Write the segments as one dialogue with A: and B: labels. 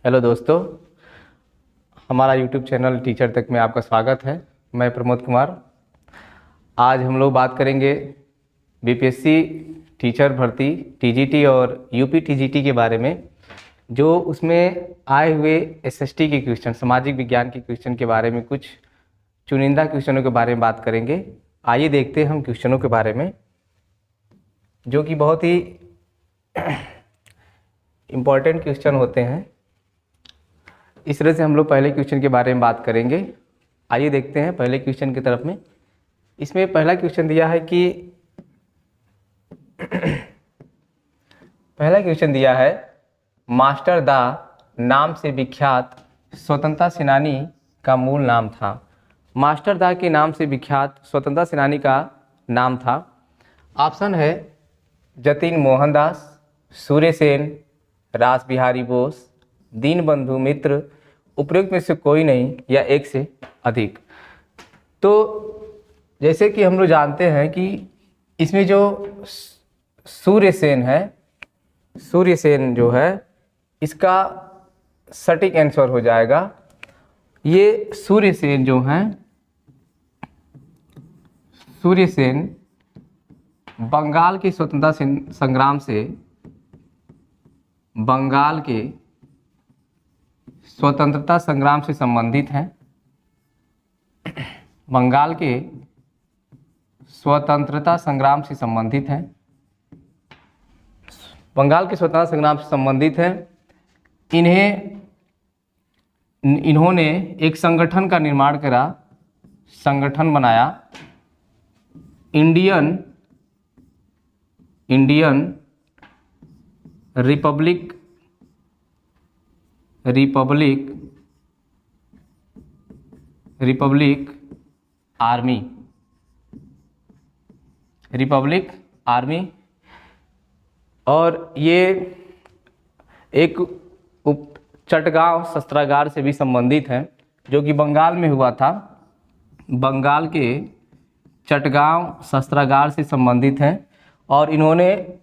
A: Hello दोस्तों, हमारा YouTube channel teacher तक में आपका स्वागत है। मैं प्रमोद कुमार। आज हम लोग बात करेंगे बीपीएससी टीचर भर्ती टीजीटी और यूपी टीजीटी के बारे में, जो उसमें आए हुए एसएसटी के क्वेश्चन, सामाजिक विज्ञान के क्वेश्चन के बारे में, कुछ चुनिंदा क्वेश्चनों के बारे में बात करेंगे। आइए देखते हैं हम क्वेश्चनों के बारे में, जो कि बहुत ही इम्पॉर्टेंट क्वेश्चन होते हैं। इस तरह से हम लोग पहले क्वेश्चन के बारे में बात करेंगे। आइए देखते हैं पहले क्वेश्चन की तरफ में। इसमें पहला क्वेश्चन दिया है कि पहला क्वेश्चन दिया है, मास्टर दा नाम से विख्यात स्वतंत्रता सेनानी का मूल नाम था। मास्टर दा के नाम से विख्यात स्वतंत्रता सेनानी का नाम था। ऑप्शन है जतिन मोहनदास, सूर्य सेन, रास बिहारी बोस, दीनबंधु मित्र, उपयुक्त में से कोई नहीं या एक से अधिक। तो जैसे कि हम लोग जानते हैं कि इसमें जो सूर्य सेन है, सूर्य सेन जो है, इसका सटीक आंसर हो जाएगा। ये सूर्य सेन जो हैं, सूर्य सेन बंगाल के स्वतंत्रता संग्राम से, बंगाल के स्वतंत्रता संग्राम से संबंधित हैं। बंगाल के स्वतंत्रता संग्राम से संबंधित हैं। बंगाल के स्वतंत्रता संग्राम से संबंधित हैं। इन्होंने एक संगठन का निर्माण करा, संगठन बनाया, इंडियन रिपब्लिक आर्मी। और ये एक चटगांव शस्त्रागार से भी संबंधित है, जो कि बंगाल में हुआ था। बंगाल के चटगांव शस्त्रागार से संबंधित हैं। और इन्होंने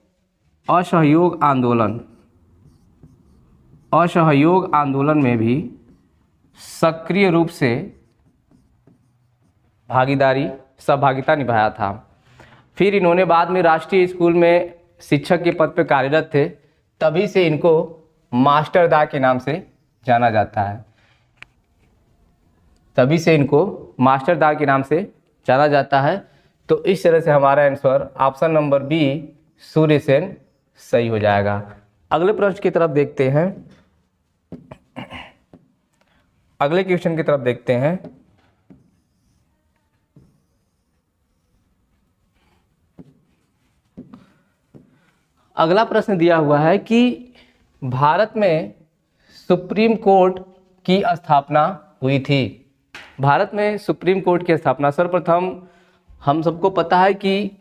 A: असहयोग आंदोलन में भी सक्रिय रूप से सहभागिता निभाया था। फिर इन्होंने बाद में राष्ट्रीय स्कूल में शिक्षक के पद पर कार्यरत थे, तभी से इनको मास्टर दा के नाम से जाना जाता है। तभी से इनको मास्टर दा के नाम से जाना जाता है। तो इस तरह से हमारा answer option number B Surya Sen सही हो जाएगा। अगले प्रश्न की तरफ देखते हैं। अगले क्वेश्चन की तरफ देखते हैं। अगला प्रश्न दिया हुआ है कि भारत में सुप्रीम कोर्ट की स्थापना हुई थी। भारत में सुप्रीम कोर्ट की स्थापना, सर्वप्रथम हम सबको पता है कि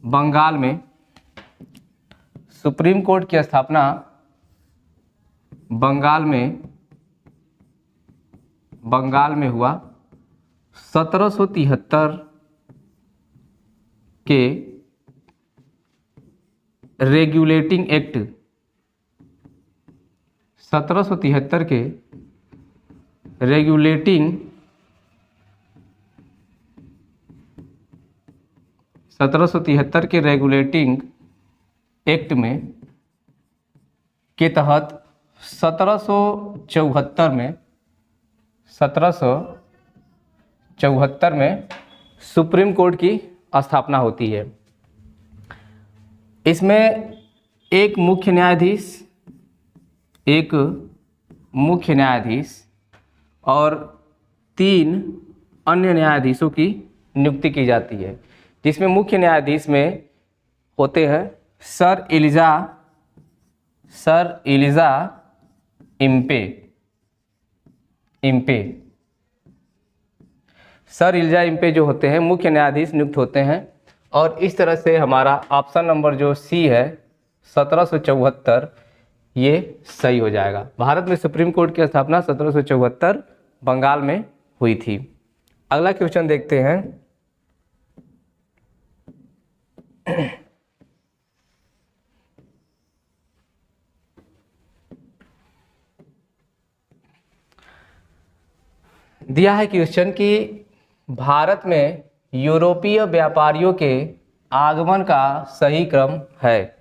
A: बंगाल में सुप्रीम कोर्ट की स्थापना बंगाल में हुआ 1773 के रेगुलेटिंग एक्ट, 1773 के रेगुलेटिंग 1773 के रेगुलेटिंग एक्ट में के तहत 1774 में सुप्रीम कोर्ट की स्थापना होती है। इसमें एक मुख्य न्यायाधीश और 3 अन्य न्यायाधीशों की नियुक्ति की जाती है, जिसमें मुख्य न्यायाधीश में होते हैं sir Elijah Impey. Sir Elijah Impey जो होते हैं मुख्य न्यायाधीश नियुक्त होते हैं। और इस तरह से हमारा ऑप्शन नंबर जो सी है 1774, ये सही हो जाएगा। भारत में सुप्रीम कोर्ट की स्थापना 1774 बंगाल में हुई थी। अगला क्वेश्चन देखते हैं। दिया है क्वेश्चन कि भारत में यूरोपीय व्यापारियों के आगमन का सही क्रम है।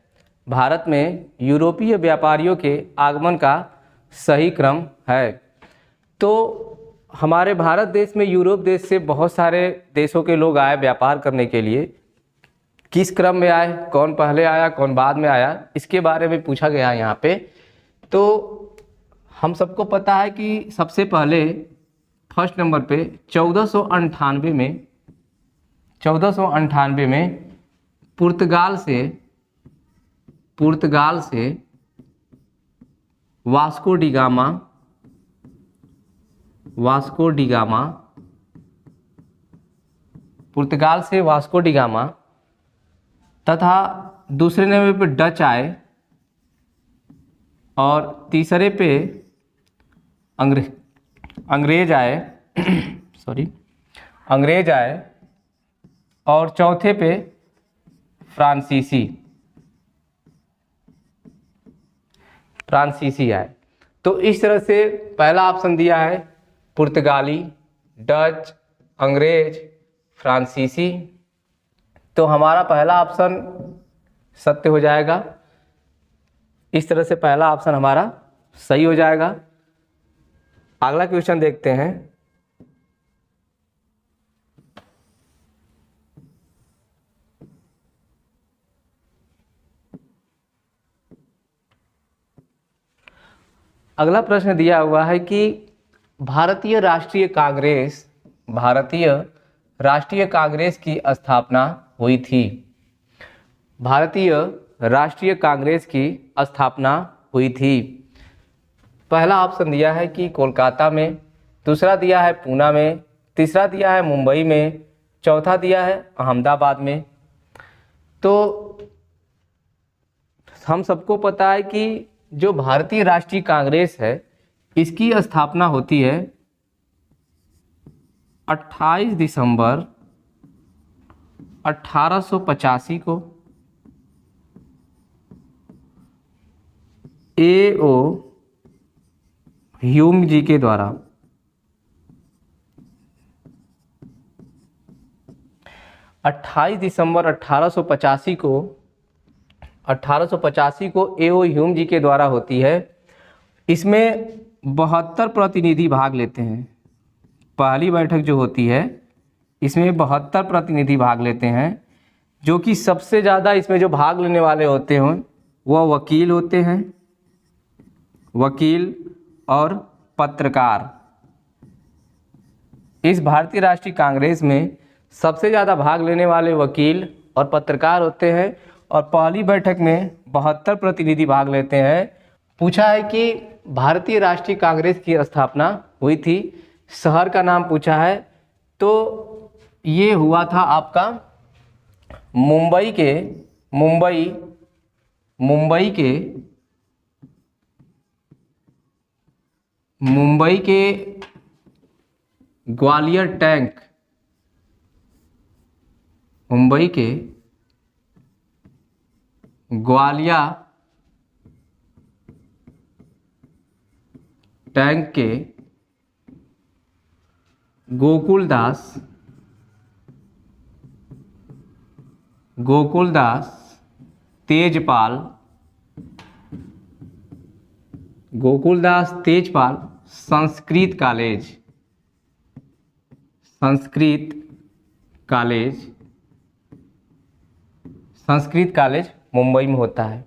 A: भारत में यूरोपीय व्यापारियों के आगमन का सही क्रम है। तो हमारे भारत देश में यूरोप देश से बहुत सारे देशों के लोग आए व्यापार करने के लिए। किस क्रम में आए, कौन पहले आया कौन बाद में आया, इसके बारे में पूछा गया है यहाँ पे। तो हम सबको पता है कि सबसे पहले फर्स्ट नंबर पे 1498 में पुर्तगाल से वास्को डी गामा पुर्तगाल से वास्को डी गामा तथा दूसरे नंबर पे डच आए और तीसरे पे अंग्रेज आए अंग्रेज आए और चौथे पे फ्रांसीसी आए। तो इस तरह से पहला ऑप्शन दिया है पुर्तगाली, डच, अंग्रेज, फ्रांसीसी। तो हमारा पहला ऑप्शन सत्य हो जाएगा। इस तरह से पहला ऑप्शन हमारा सही हो जाएगा। अगला क्वेश्चन देखते हैं। अगला प्रश्न दिया हुआ है कि भारतीय राष्ट्रीय कांग्रेस की स्थापना हुई थी। भारतीय राष्ट्रीय कांग्रेस की स्थापना हुई थी। पहला ऑप्शन दिया है कि कोलकाता में, दूसरा दिया है पूना में, तीसरा दिया है मुंबई में, चौथा दिया है अहमदाबाद में। तो हम सबको पता है कि जो भारतीय राष्ट्रीय कांग्रेस है इसकी स्थापना होती है 28 दिसंबर 1885 को A.O. ह्यूम जी के द्वारा। 28 दिसंबर 1885 को A.O. ह्यूम जी के द्वारा होती है। इसमें 72 प्रतिनिधि भाग लेते हैं। पहली बैठक जो होती है इसमें 72 प्रतिनिधि भाग लेते हैं, जो कि सबसे ज़्यादा इसमें जो भाग लेने वाले होते हैं वह वकील होते हैं, वकील और पत्रकार। इस भारतीय राष्ट्रीय कांग्रेस में सबसे ज़्यादा भाग लेने वाले वकील और पत्रकार होते हैं और पहली बैठक में 72 प्रतिनिधि भाग लेते हैं। पूछा है कि भारतीय राष्ट्रीय कांग्रेस की स्थापना हुई थी, शहर का नाम पूछा है, तो ये हुआ था आपका मुंबई के ग्वालियर टैंक, मुंबई के ग्वालिया टैंक के गोकुलदास तेजपाल संस्कृत कॉलेज मुंबई में होता है।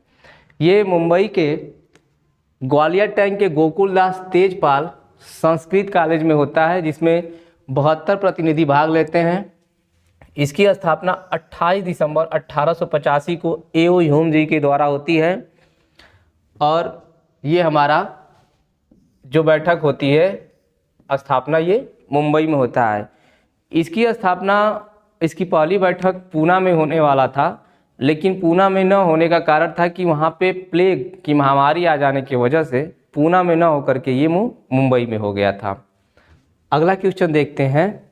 A: ये मुंबई के ग्वालियर टैंक के गोकुलदास तेजपाल संस्कृत कॉलेज में होता है, जिसमें 72 प्रतिनिधि भाग लेते हैं। इसकी स्थापना 28 दिसंबर 1885 को A.O. ह्यूम जी के द्वारा होती है और ये हमारा जो बैठक होती है स्थापना ये मुंबई में होता है। इसकी पहली बैठक पूना में होने वाला था, लेकिन पूना में न होने का कारण था कि वहाँ पे प्लेग की महामारी आ जाने की वजह से पूना में न होकर के ये मुंबई में हो गया था। अगला क्वेश्चन देखते हैं।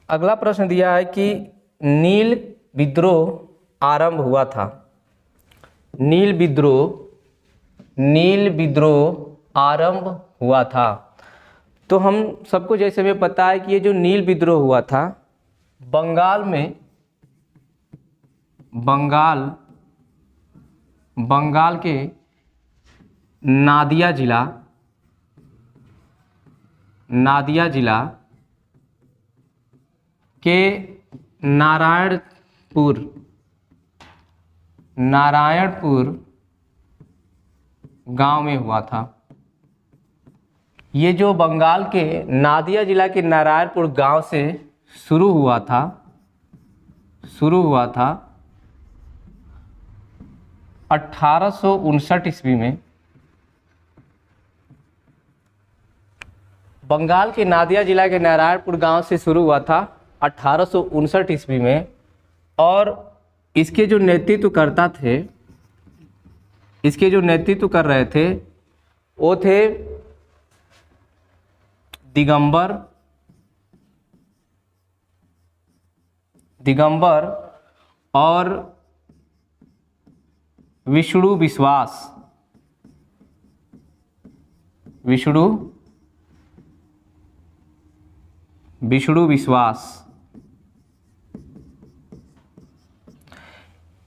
A: अगला प्रश्न दिया है कि नील विद्रोह आरंभ हुआ था। नील विद्रोह आरंभ हुआ था। तो हम सबको जैसे हमें पता है कि ये जो नील विद्रोह हुआ था बंगाल के नादिया जिला के नारायणपुर गांव में हुआ था। ये जो बंगाल के नादिया जिला के नारायणपुर गांव से शुरू हुआ था 1859 ईस्वी में। बंगाल के नादिया जिला के नारायणपुर गांव से शुरू हुआ था 1859 ईस्वी में, और इसके जो नेतृत्व कर रहे थे वो थे दिगंबर और विष्णु विश्वास।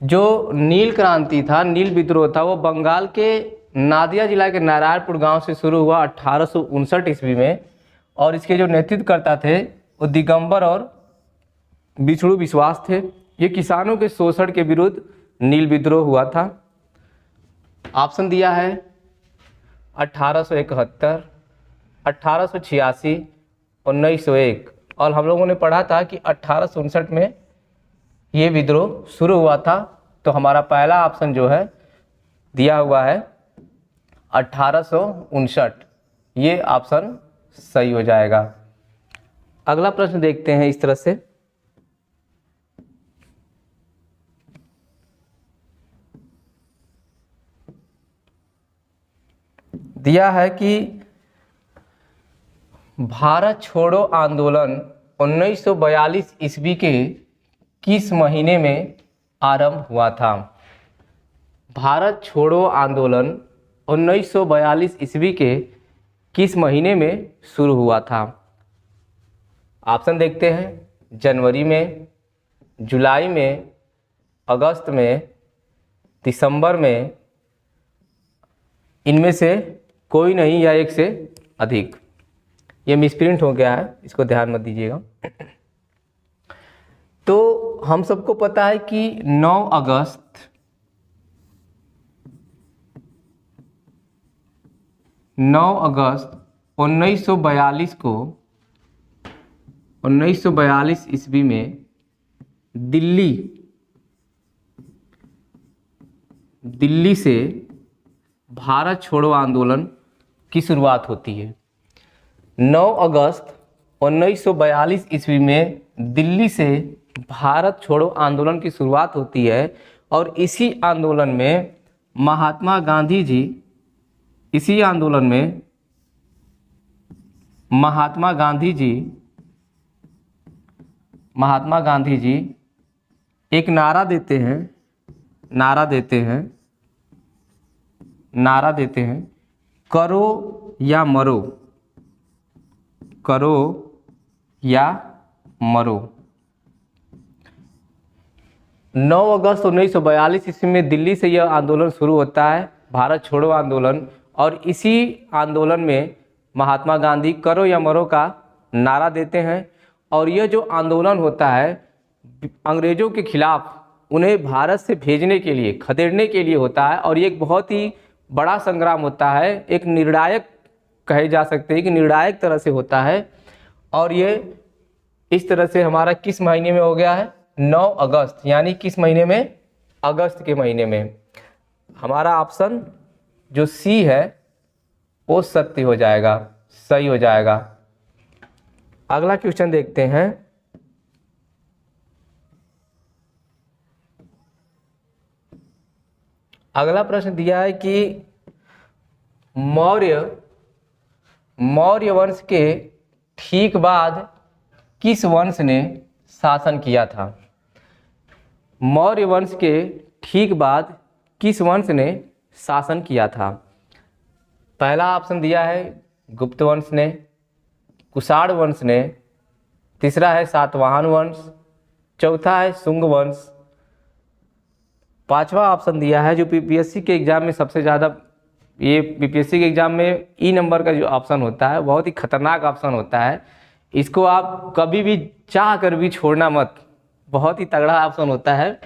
A: जो नील क्रांति था, नील विद्रोह था, वो बंगाल के नादिया जिला के नारायणपुर गांव से शुरू हुआ 1859 ईस्वी में, और इसके जो नेतृत्वकर्ता थे वो दिगंबर और विष्णु विश्वास थे। ये किसानों के शोषण के विरुद्ध नील विद्रोह हुआ था। ऑप्शन दिया है 1871, 1886, 1901, और हम लोगों ने पढ़ा था कि 1859 में ये विद्रोह शुरू हुआ था। तो हमारा पहला ऑप्शन जो है दिया हुआ है 1859, ये ऑप्शन सही हो जाएगा। अगला प्रश्न देखते हैं इस तरह से। दिया है कि भारत छोड़ो आंदोलन 1942 ईस्वी के किस महीने में आरंभ हुआ था? भारत छोड़ो आंदोलन 1942 ईस्वी के किस महीने में शुरू हुआ था? ऑप्शन देखते हैं, जनवरी में, जुलाई में, अगस्त में, दिसंबर में, इनमें से कोई नहीं या एक से अधिक। ये मिसप्रिंट हो गया है, इसको ध्यान मत दीजिएगा। तो हम सबको पता है कि 9 अगस्त 1942 ईस्वी में दिल्ली से भारत छोड़ो आंदोलन की शुरुआत होती है। 9 अगस्त 1942 ईस्वी में दिल्ली से भारत छोड़ो आंदोलन की शुरुआत होती है, और इसी आंदोलन में महात्मा गांधी जी एक नारा देते हैं, करो या मरो। 9 अगस्त 1942 ईस्वी में दिल्ली से यह आंदोलन शुरू होता है, भारत छोड़ो आंदोलन, और इसी आंदोलन में महात्मा गांधी करो या मरो का नारा देते हैं। और यह जो आंदोलन होता है अंग्रेजों के खिलाफ उन्हें भारत से भेजने के लिए, खदेड़ने के लिए होता है, और ये एक बहुत ही बड़ा संग्राम होता है, एक निर्णायक कहे जा सकते हैं कि निर्णायक तरह से होता है। और ये इस तरह से हमारा किस महीने में हो गया है? 9 अगस्त, यानी किस महीने में? अगस्त के महीने में। हमारा ऑप्शन जो सी है वो सत्य हो जाएगा, सही हो जाएगा। अगला क्वेश्चन देखते हैं। अगला प्रश्न दिया है कि मौर्य वंश के ठीक बाद किस वंश ने शासन किया था? मौर्य वंश के ठीक बाद किस वंश ने शासन किया था? पहला ऑप्शन दिया है गुप्त वंश ने, कुषाण वंश ने, तीसरा है सातवाहन वंश, चौथा है शुंग वंश, पांचवा ऑप्शन दिया है जो पीपीएससी के एग्जाम में सबसे ज़्यादा, ये पीपीएससी के एग्जाम में ई नंबर का जो ऑप्शन होता है बहुत ही खतरनाक ऑप्शन होता है, इसको आप कभी भी चाह कर भी छोड़ना मत, बहुत ही तगड़ा ऑप्शन होता है।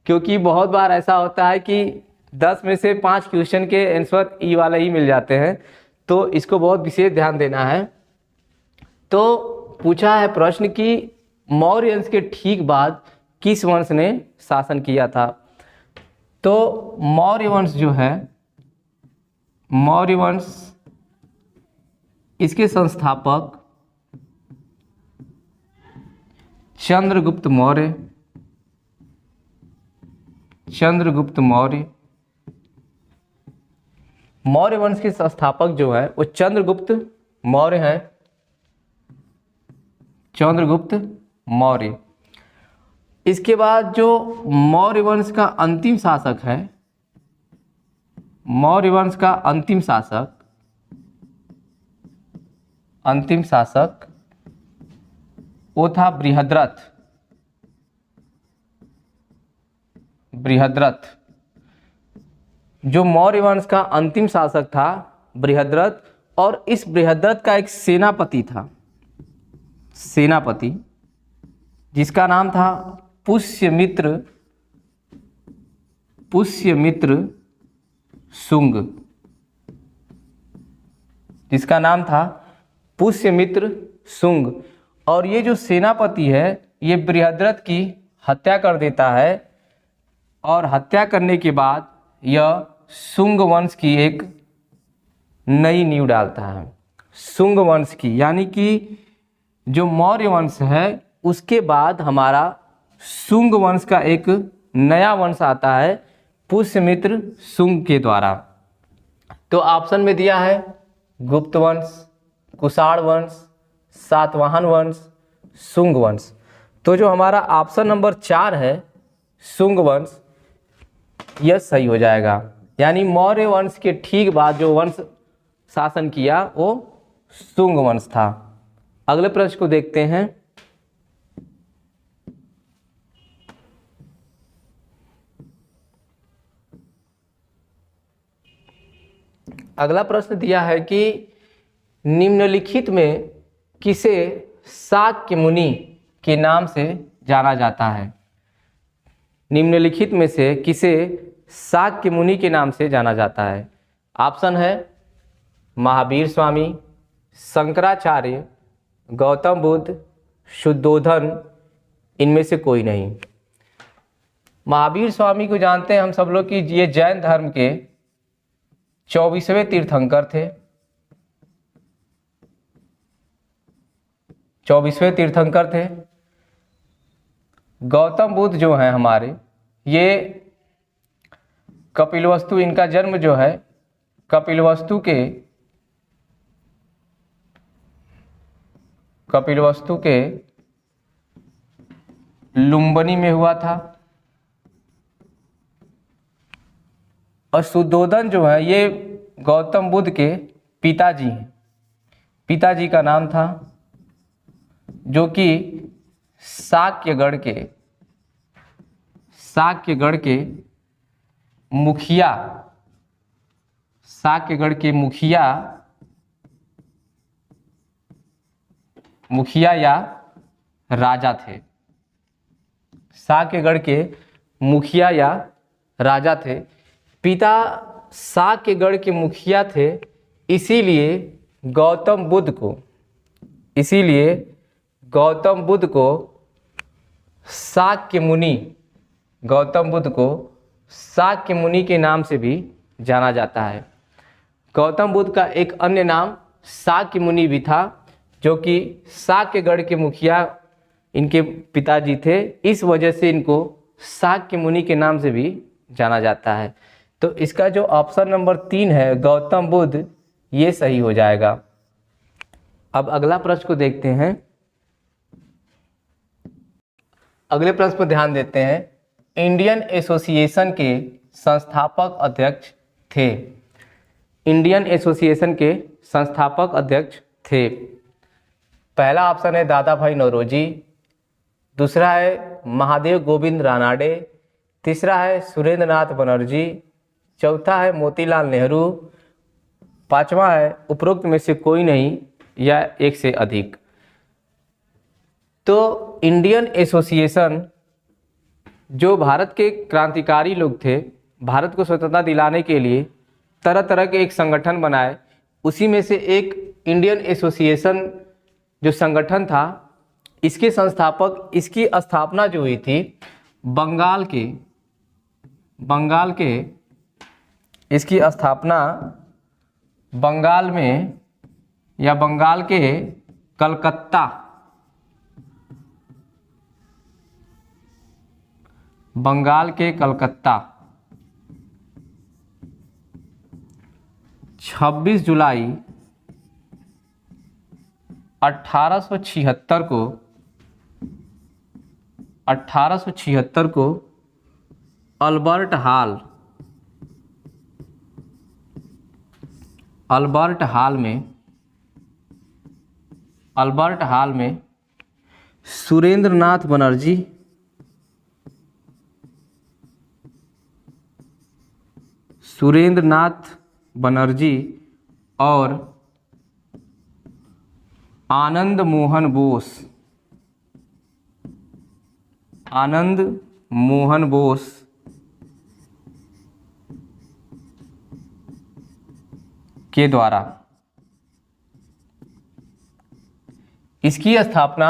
A: क्योंकि बहुत बार ऐसा होता है कि 10 में से 5 क्वेश्चन के आंसर ई वाला ही मिल जाते हैं, तो इसको बहुत विशेष ध्यान देना है। तो पूछा है प्रश्न कि मौर्य वंश के ठीक बाद किस वंश ने शासन किया था? तो मौर्य वंश जो है, मौर्य वंश, इसके संस्थापक चंद्रगुप्त मौर्य, चंद्रगुप्त मौर्य, मौर्य वंश के संस्थापक जो है वो चंद्रगुप्त मौर्य हैं, चंद्रगुप्त मौर्य। इसके बाद जो मौर्य वंश का अंतिम शासक है, मौर्य वंश का अंतिम शासक, अंतिम शासक वो था बृहद्रथ, बृहद्रथ। जो मौर्य वंश का अंतिम शासक था बृहद्रथ, और इस बृहद्रथ का एक सेनापति था, सेनापति, जिसका नाम था पुष्यमित्र, पुष्यमित्र शुंग, जिसका नाम था पुष्यमित्र शुंग। और ये जो सेनापति है ये बृहद्रथ की हत्या कर देता है, और हत्या करने के बाद यह शुंग वंश की एक नई नींव डालता है, शुंग वंश की। यानी कि जो मौर्य वंश है उसके बाद हमारा शुंग वंश का एक नया वंश आता है पुष्यमित्र शुंग के द्वारा। तो ऑप्शन में दिया है गुप्त वंश, कुषाण वंश, सातवाहन वंश, शुंग वंश। तो जो हमारा ऑप्शन नंबर 4 है शुंग वंश, यह सही हो जाएगा। यानी मौर्य वंश के ठीक बाद जो वंश शासन किया वो शुंग वंश था। अगले प्रश्न को देखते हैं। अगला प्रश्न दिया है कि निम्नलिखित में किसे शाक्य मुनि के नाम से जाना जाता है? निम्नलिखित में से किसे शाक्य मुनि के नाम से जाना जाता है? ऑप्शन है महावीर स्वामी, शंकराचार्य, गौतम बुद्ध, शुद्धोधन, इनमें से कोई नहीं। महावीर स्वामी को जानते हैं हम सब लोग कि ये जैन धर्म के 24वें तीर्थंकर थे, 24वें तीर्थंकर थे। गौतम बुद्ध जो हैं हमारे, ये कपिलवस्तु, इनका जन्म जो है कपिलवस्तु के लुम्बिनी में हुआ था। और शुद्धोधन जो है ये गौतम बुद्ध के पिताजी हैं, पिताजी का नाम था, जो कि शाक्यगढ़ के मुखिया, शाक्यगढ़ के मुखिया या राजा थे, शाक्यगढ़ के मुखिया या राजा थे। पिता शाक्यगढ़ के मुखिया थे, इसीलिए गौतम बुद्ध को शाक्य मुनि के नाम से भी जाना जाता है। गौतम बुद्ध का एक अन्य नाम शाक्य मुनि भी था, जो कि शाक्यगढ़ के मुखिया इनके पिताजी थे, इस वजह से इनको शाक्य मुनि के नाम से भी जाना जाता है। तो इसका जो ऑप्शन नंबर 3 है गौतम बुद्ध, ये सही हो जाएगा। अब अगला प्रश्न को देखते हैं। अगले प्रश्न पर ध्यान देते हैं। इंडियन एसोसिएशन के संस्थापक अध्यक्ष थे। इंडियन एसोसिएशन के संस्थापक अध्यक्ष थे। पहला ऑप्शन है दादा भाई नौरोजी, दूसरा है महादेव गोविंद रानाडे, तीसरा है सुरेंद्र नाथ बनर्जी, चौथा है मोतीलाल नेहरू, पांचवा है उपरोक्त में से कोई नहीं या एक से अधिक। तो इंडियन एसोसिएशन जो भारत के क्रांतिकारी लोग थे, भारत को स्वतंत्रता दिलाने के लिए तरह तरह के एक संगठन बनाए, उसी में से एक इंडियन एसोसिएशन जो संगठन था, इसके संस्थापक, इसकी स्थापना जो हुई थी बंगाल के इसकी स्थापना बंगाल में या बंगाल के कलकत्ता 26 जुलाई 1876 को अल्बर्ट हाल में सुरेंद्र नाथ बनर्जी और आनंद मोहन बोस के द्वारा इसकी स्थापना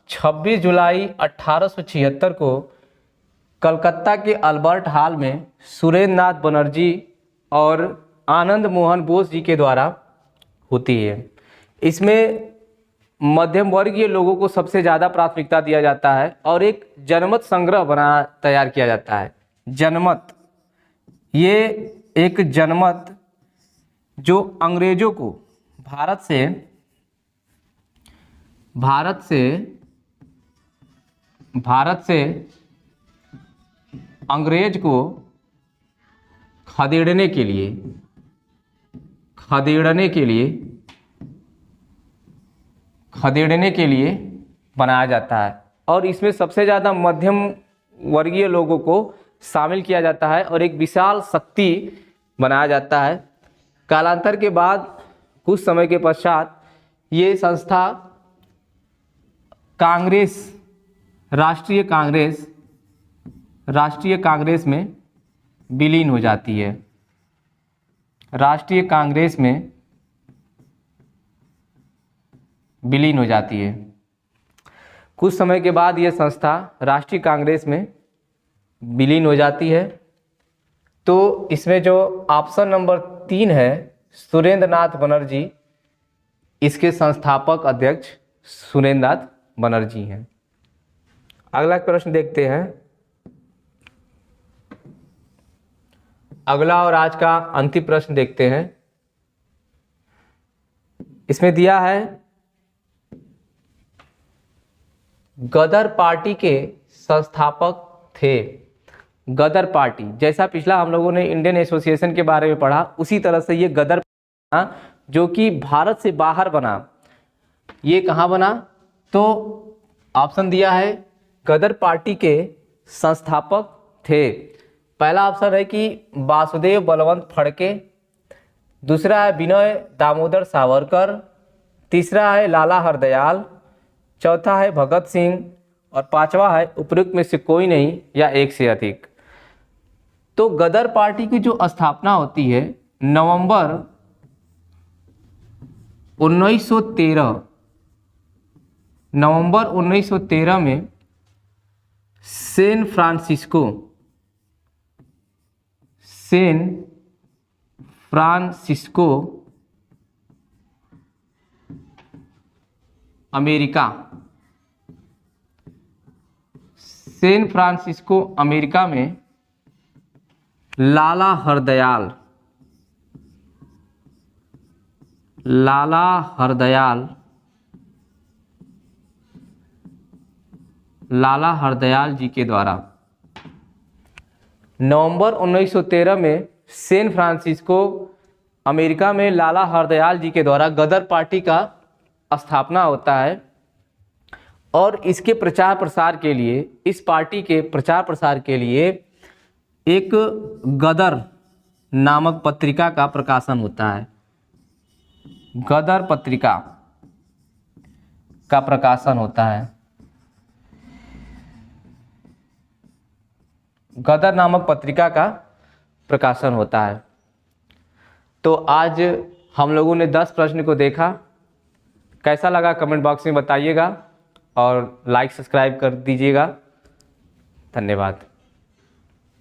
A: 26 जुलाई 1876 को कलकत्ता के अल्बर्ट हॉल में सुरेंद्र नाथ बनर्जी और आनंद मोहन बोस जी के द्वारा होती है। इसमें मध्यम वर्गीय लोगों को सबसे ज़्यादा प्राथमिकता दिया जाता है और एक जनमत संग्रह तैयार किया जाता है। जनमत, ये एक जनमत जो अंग्रेजों को भारत से अंग्रेज को खदेड़ने के लिए बनाया जाता है और इसमें सबसे ज़्यादा मध्यम वर्गीय लोगों को शामिल किया जाता है और एक विशाल शक्ति बनाया जाता है। कालांतर के बाद कुछ समय के पश्चात ये संस्था राष्ट्रीय कांग्रेस में विलीन हो जाती है। कुछ समय के बाद ये संस्था राष्ट्रीय कांग्रेस में विलीन हो जाती है। तो इसमें जो ऑप्शन नंबर 3 है सुरेंद्र नाथ बनर्जी, इसके संस्थापक अध्यक्ष सुरेंद्र नाथ बनर्जी हैं। अगला प्रश्न देखते हैं। अगला और आज का अंतिम प्रश्न देखते हैं। इसमें दिया है गदर पार्टी के संस्थापक थे। गदर पार्टी, जैसा पिछला हम लोगों ने इंडियन एसोसिएशन के बारे में पढ़ा, उसी तरह से ये गदर जो कि भारत से बाहर बना, ये कहाँ बना? तो ऑप्शन दिया है गदर पार्टी के संस्थापक थे। पहला ऑप्शन है कि वासुदेव बलवंत फड़के, दूसरा है विनय दामोदर सावरकर, तीसरा है लाला हरदयाल, चौथा है भगत सिंह और पांचवा है उपरोक्त में से कोई नहीं या एक से अधिक। तो गदर पार्टी की जो स्थापना होती है नवंबर 1913 में सैन फ्रांसिस्को अमेरिका में लाला हरदयाल जी के द्वारा नवंबर 1913 में सैन फ्रांसिस्को अमेरिका में लाला हरदयाल जी के द्वारा गदर पार्टी का स्थापना होता है और इसके प्रचार प्रसार के लिए, इस पार्टी के प्रचार प्रसार के लिए एक गदर नामक पत्रिका का प्रकाशन होता है। गदर पत्रिका का प्रकाशन होता है। गदर नामक पत्रिका का प्रकाशन होता है। तो आज हम लोगों ने 10 प्रश्न को देखा। कैसा लगा कमेंट बॉक्स में बताइएगा और लाइक सब्सक्राइब कर दीजिएगा। धन्यवाद।